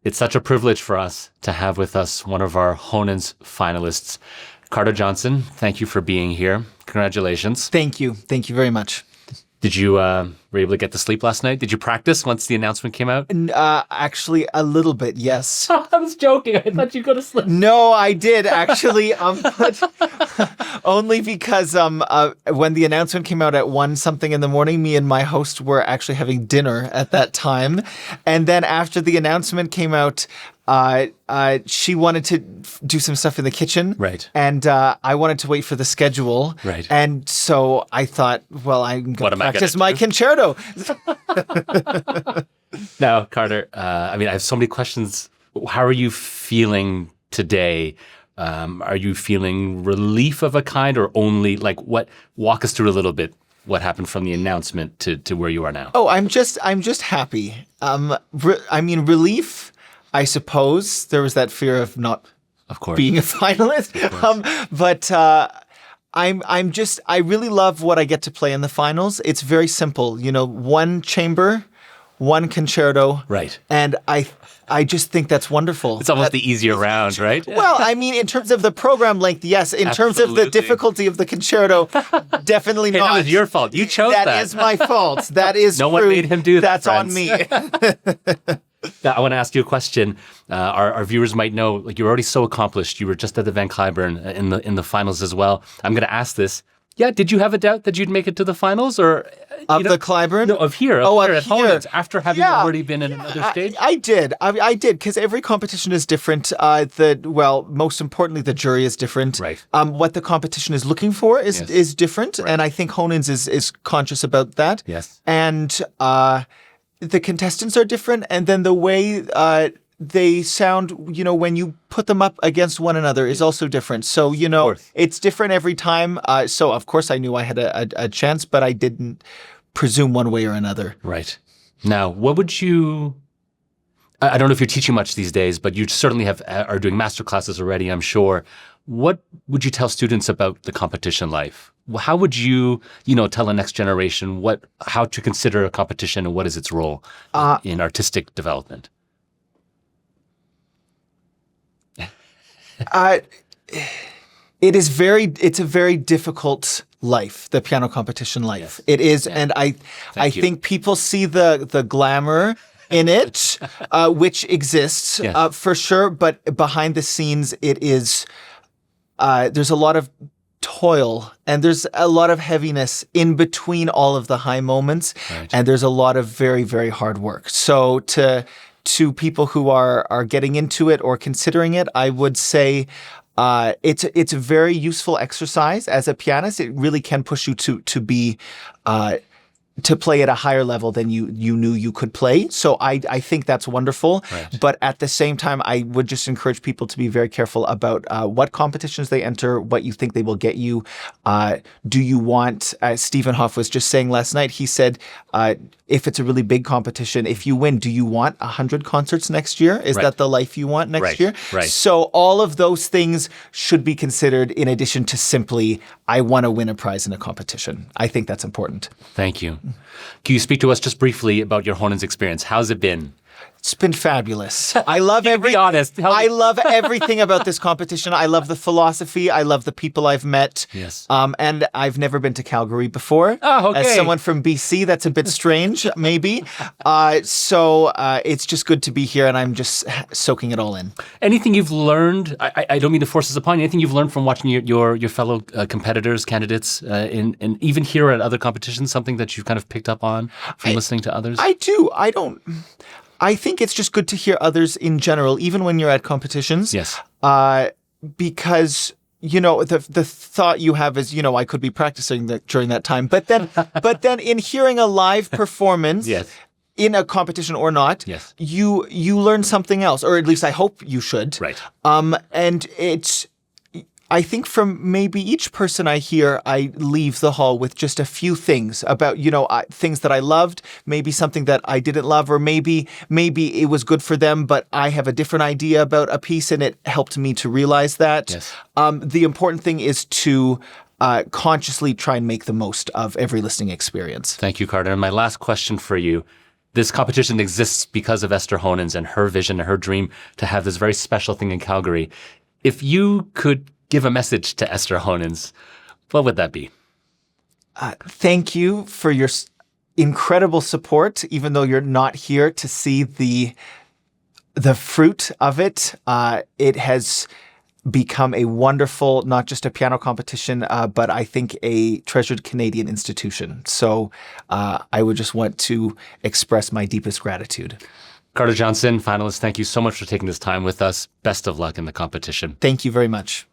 It's such a privilege for us to have with us one of our Honens finalists, Carter Johnson. Thank you for being here. Congratulations. Thank you. Thank you very much. Did you were you able to get to sleep last night? Did you practice once the announcement came out? Actually, a little bit, yes. I was joking. I thought you'd go to sleep. No, I did actually, but only because when the announcement came out at 1 something in the morning, me and my host were actually having dinner at that time, and then after the announcement came out, she wanted to do some stuff in the kitchen. Right. And I wanted to wait for the schedule. Right. And so I thought, well, I'm going to practice my do? concerto. Now, Carter, I have so many questions. How are you feeling today? Are you feeling relief of a kind, or only walk us through a little bit what happened from the announcement to where you are now? Oh, I'm just happy. Relief. I suppose there was that fear of not, of course, being a finalist. But I really love what I get to play in the finals. It's very simple, one chamber, one concerto. Right. And I just think that's wonderful. It's almost the easier round, right? Well, in terms of the program length, yes. In terms of the difficulty of the concerto, definitely not. That was your fault. You chose that. That is my fault. That is no one made him do that. That's on me. Now, I want to ask you a question. Our viewers might know, you're already so accomplished. You were just at the Van Cliburn in the finals as well. I'm going to ask this. Yeah, did you have a doubt that you'd make it to the finals, or the Cliburn? No, of here. Here at Honens, after having already been in another stage. I did because every competition is different. Most importantly, the jury is different. Right. What the competition is looking for is different, right. And I think Honens is conscious about that. Yes. And the contestants are different, and then the way they sound, when you put them up against one another is also different. So, it's different every time. So, of course, I knew I had a chance, but I didn't presume one way or another. Right. Now, what would you... I don't know if you're teaching much these days, but you certainly are doing master classes already, I'm sure. What would you tell students about the competition life? How would you, tell the next generation how to consider a competition and what is its role in artistic development? It's a very difficult life, the piano competition life. Yes. It is, yeah. And I think people see the glamour in it, which exists, yes. For sure, but behind the scenes, it is. There's a lot of toil and there's a lot of heaviness in between all of the high moments, right. And there's a lot of very, very hard work. So to people who are getting into it or considering it, I would say it's a very useful exercise as a pianist. It really can push you to be to play at a higher level than you knew you could play. So I think that's wonderful. Right. But at the same time, I would just encourage people to be very careful about what competitions they enter, what you think they will get you. Do you want, as Stephen Hoff was just saying last night, he said, if it's a really big competition, if you win, do you want 100 concerts next year? Is right. that the life you want next year? Right. So all of those things should be considered in addition to simply, I want to win a prize in a competition. I think that's important. Thank you. Can you speak to us just briefly about your Honens experience? How's it been? It's been fabulous. I love be honest. I love everything about this competition. I love the philosophy. I love the people I've met. Yes. And I've never been to Calgary before. Oh, okay. As someone from BC, that's a bit strange, maybe. So it's just good to be here, and I'm just soaking it all in. Anything you've learned? I don't mean to force this upon you. Anything you've learned from watching your fellow competitors, candidates, and even here at other competitions? Something that you've kind of picked up on from listening to others? I do. I think it's just good to hear others in general, even when you're at competitions. Yes. Because, the thought you have is, I could be practicing during that time. But then in hearing a live performance, yes. in a competition or not, yes. you learn something else, or at least I hope you should. Right. And I think from maybe each person I hear, I leave the hall with just a few things about, things that I loved, maybe something that I didn't love, or maybe it was good for them, but I have a different idea about a piece and it helped me to realize that. Yes. The important thing is to consciously try and make the most of every listening experience. Thank you, Carter. And my last question for you. this competition exists because of Esther Honens and her vision and her dream to have this very special thing in Calgary. If you could give a message to Esther Honens, what would that be? Thank you for your incredible support, even though you're not here to see the fruit of it. It has become a wonderful, not just a piano competition, but I think a treasured Canadian institution. So I would just want to express my deepest gratitude. Carter Johnson, finalist, thank you so much for taking this time with us. Best of luck in the competition. Thank you very much.